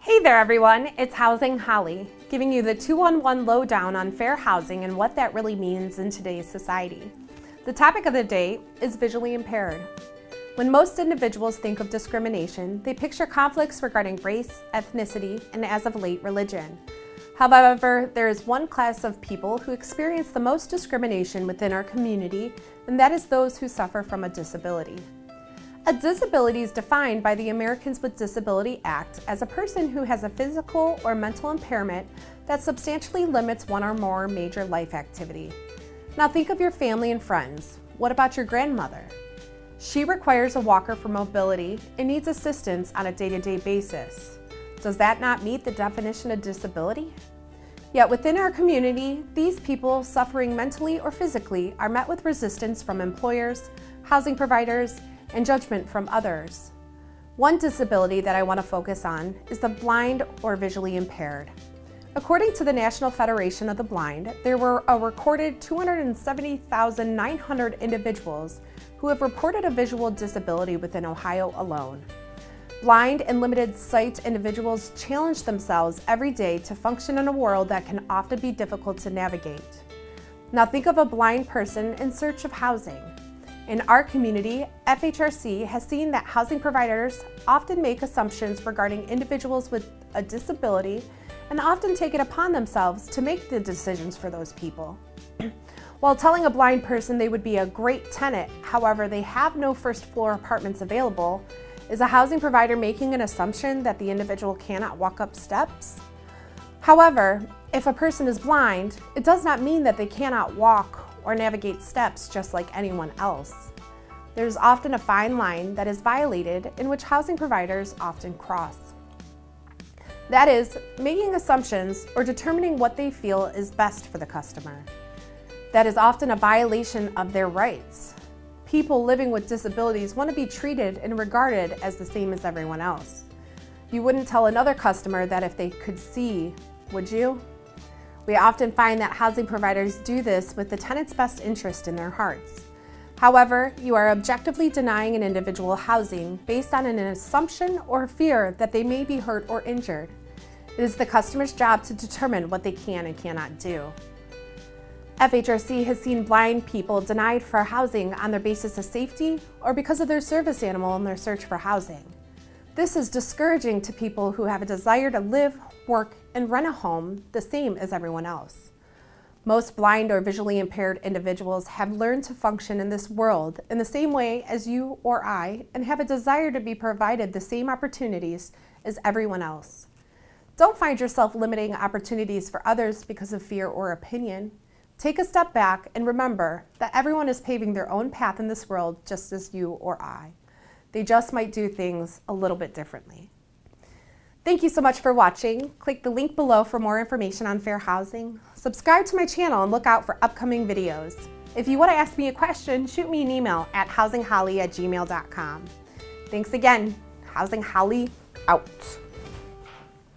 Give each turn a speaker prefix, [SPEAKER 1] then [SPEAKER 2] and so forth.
[SPEAKER 1] Hey there everyone, it's Housing Holly, giving you the 211 lowdown on fair housing and what that really means in today's society. The topic of the day is visually impaired. When most individuals think of discrimination, they picture conflicts regarding race, ethnicity, and as of late, religion. However, there is one class of people who experience the most discrimination within our community, and that is those who suffer from a disability. A disability is defined by the Americans with Disability Act as a person who has a physical or mental impairment that substantially limits one or more major life activity. Now think of your family and friends. What about your grandmother? She requires a walker for mobility and needs assistance on a day-to-day basis. Does that not meet the definition of disability? Yet within our community, these people suffering mentally or physically are met with resistance from employers, housing providers, and judgment from others. One disability that I want to focus on is the blind or visually impaired. According to the National Federation of the Blind, there were a recorded 270,900 individuals who have reported a visual disability within Ohio alone. Blind and limited sight individuals challenge themselves every day to function in a world that can often be difficult to navigate. Now think of a blind person in search of housing. In our community, FHRC has seen that housing providers often make assumptions regarding individuals with a disability and often take it upon themselves to make the decisions for those people. While telling a blind person they would be a great tenant, however, they have no first floor apartments available, is a housing provider making an assumption that the individual cannot walk up steps? However, if a person is blind, it does not mean that they cannot walk or navigate steps just like anyone else. There's often a fine line that is violated in which housing providers often cross. That is, making assumptions or determining what they feel is best for the customer. That is often a violation of their rights. People living with disabilities want to be treated and regarded as the same as everyone else. You wouldn't tell another customer that if they could see, would you? We often find that housing providers do this with the tenant's best interest in their hearts. However, you are objectively denying an individual housing based on an assumption or fear that they may be hurt or injured. It is the customer's job to determine what they can and cannot do. FHRC has seen blind people denied for housing on their basis of safety or because of their service animal in their search for housing. This is discouraging to people who have a desire to live, work, and rent a home the same as everyone else. Most blind or visually impaired individuals have learned to function in this world in the same way as you or I and have a desire to be provided the same opportunities as everyone else. Don't find yourself limiting opportunities for others because of fear or opinion. Take a step back and remember that everyone is paving their own path in this world just as you or I. They just might do things a little bit differently. Thank you so much for watching. Click the link below for more information on fair housing. Subscribe to my channel and look out for upcoming videos. If you want to ask me a question, shoot me an email at housingholly@gmail.com. Thanks again. Housing Holly out.